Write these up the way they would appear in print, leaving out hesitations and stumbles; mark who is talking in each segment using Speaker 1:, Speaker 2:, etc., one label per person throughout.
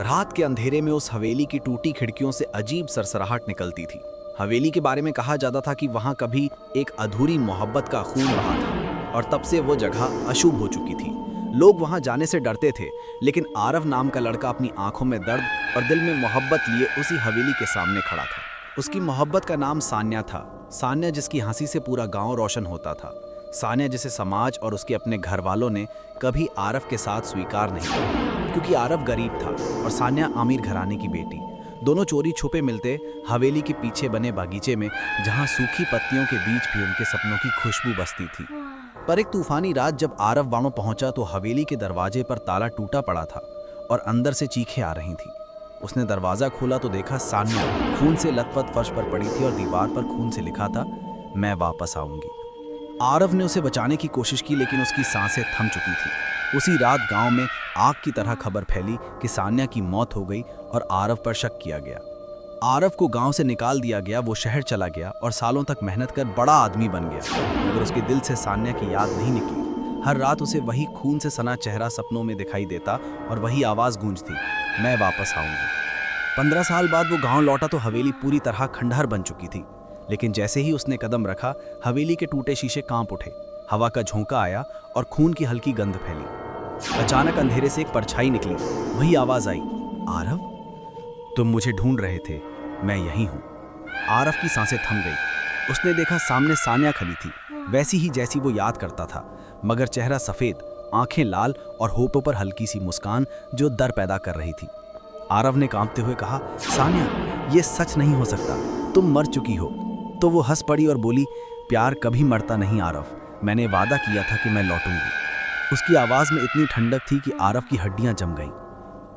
Speaker 1: रात के अंधेरे में उस हवेली की टूटी खिड़कियों से अजीब सरसराहट निकलती थी। हवेली के बारे में कहा जाता था कि वहां कभी एक अधूरी मोहब्बत का खून बहा था और तब से वो जगह अशुभ हो चुकी थी। लोग वहां जाने से डरते थे, लेकिन आरव नाम का लड़का अपनी आंखों में दर्द और दिल में मोहब्बत लिए उसी हवेली के सामने खड़ा था। उसकी मोहब्बत का नाम सान्या था। सान्या जिसकी हंसी से पूरा गांव रोशन होता था। सान्या जिसे समाज और उसके अपने घर वालों ने कभी आरव के साथ स्वीकार नहीं किया, क्योंकि आरव गरीब था और सान्या अमीर घराने की बेटी। दोनों चोरी छुपे मिलते हवेली के पीछे बने बागीचे में, जहां सूखी पत्तियों के बीच भी उनके सपनों की खुशबू बसती थी। पर एक तूफानी रात जब आरव वहां पहुंचा तो हवेली के दरवाजे पर ताला टूटा पड़ा था और अंदर से चीखें आ रही थी। उसने दरवाजा खोला तो देखा सान्या खून से लथपथ फर्श पर पड़ी थी और दीवार पर खून से लिखा था, मैं वापस आऊंगी। आरव ने उसे बचाने की कोशिश की, लेकिन उसकी सांसें थम चुकी थी। उसी रात गांव में आग की तरह खबर फैली कि सान्या की मौत हो गई और आरव पर शक किया गया। आरव को गांव से निकाल दिया गया। वो शहर चला गया और सालों तक मेहनत कर बड़ा आदमी बन गया, मगर उसके दिल से सान्या की याद नहीं निकली। हर रात उसे वही खून से सना चेहरा सपनों में दिखाई देता और वही आवाज गूंजती, मैं वापस आऊंगी। 15 साल बाद वो गांव लौटा तो हवेली पूरी तरह खंडहर बन चुकी थी। लेकिन जैसे ही उसने कदम रखा, हवेली के टूटे शीशे कांप उठे। हवा का झोंका आया और खून की हल्की गंध फैली। अचानक अंधेरे से एक परछाई निकली। वही आवाज आई, आरव, तुम मुझे ढूंढ रहे थे, मैं यहीं हूं। आरव की सांसें थम गई। उसने देखा सामने सान्या खड़ी थी, वैसी ही जैसी वो याद करता था, मगर चेहरा सफेद, आंखें लाल और होठों पर हल्की सी मुस्कान जो डर पैदा कर रही थी। आरव ने कांपते हुए कहा, सान्या, ये सच नहीं हो सकता, तुम मर चुकी हो। तो वो हंस पड़ी और बोली, प्यार कभी मरता नहीं आरव, मैंने वादा किया था कि मैं लौटूंगी। उसकी आवाज में इतनी ठंडक थी कि आरव की हड्डियां जम गईं।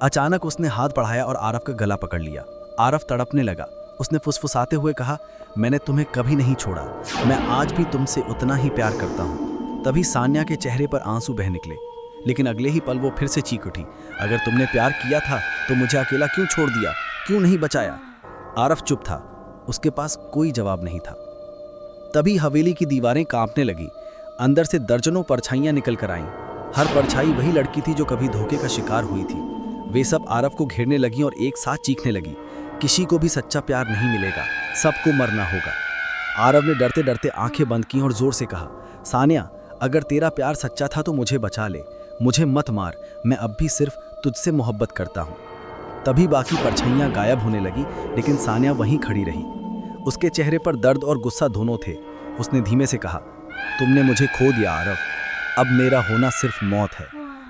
Speaker 1: अचानक उसने हाथ बढ़ाया और आरव का गला पकड़ लिया। आरव तड़पने लगा। उसने फुसफुसाते हुए कहा, मैंने तुम्हें कभी नहीं छोड़ा, मैं आज भी तुमसे उतना ही प्यार करता हूँ। तभी सान्या के चेहरे पर आंसू बह निकले, लेकिन अगले ही पल वो फिर से चीख उठी, अगर तुमने प्यार किया था तो मुझे अकेला क्यों छोड़ दिया, क्यों नहीं बचाया? आरव चुप था, उसके पास कोई जवाब नहीं था। तभी हवेली की दीवारें कांपने लगी। अंदर से दर्जनों परछाइयां निकल कर आईं। हर परछाई वही लड़की थी जो कभी धोखे का शिकार हुई थी। वे सब आरव को घेरने लगी और एक साथ चीखने लगी, किसी को भी सच्चा प्यार नहीं मिलेगा, सबको मरना होगा। आरव ने डरते डरते आंखें बंद की और जोर से कहा, सान्या, अगर तेरा प्यार सच्चा था तो मुझे बचा ले, मुझे मत मार, मैं अब भी सिर्फ तुझसे मोहब्बत करता हूँ। तभी बाकी परछाइयां गायब होने लगी, लेकिन सान्या वहीं खड़ी रही। उसके चेहरे पर दर्द और गुस्सा दोनों थे। उसने धीमे से कहा, तुमने मुझे खो दिया आरव, अब मेरा होना सिर्फ मौत है।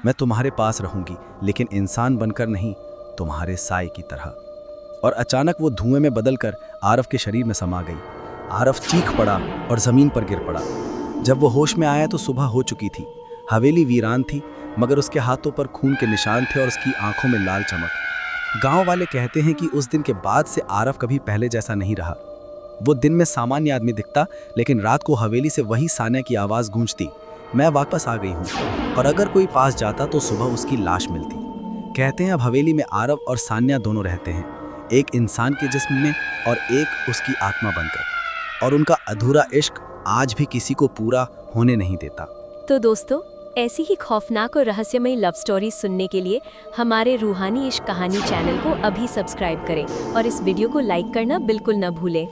Speaker 1: मैं तुम्हारे पास रहूंगी, लेकिन इंसान बनकर नहीं, तुम्हारे साए की तरह। और अचानक वो धुएं में बदलकर आरव के शरीर में समा गई। आरव चीख पड़ा और जमीन पर गिर पड़ा। जब वो होश में आया तो सुबह हो चुकी थी। हवेली वीरान थी, मगर उसके हाथों पर खून के निशान थे और उसकी आंखों में लाल चमक। गांव वाले कहते हैं कि उस दिन के बाद से आरव कभी पहले जैसा नहीं रहा। वो दिन में सामान्य आदमी दिखता, लेकिन रात को हवेली से वही सान्या की आवाज गूंजती, मैं वापस आ गई हूँ। और अगर कोई पास जाता तो सुबह उसकी लाश मिलती। कहते हैं अब हवेली में आरव और सान्या दोनों रहते हैं, एक इंसान के जिस्म में और एक उसकी आत्मा बनकर। और उनका अधूरा इश्क आज भी किसी को पूरा होने नहीं देता।
Speaker 2: तो दोस्तों, ऐसी ही खौफनाक और रहस्यमयी लव स्टोरी सुनने के लिए हमारे रूहानी इश्क कहानी चैनल को अभी सब्सक्राइब करें और इस वीडियो को लाइक करना बिल्कुल न भूलें।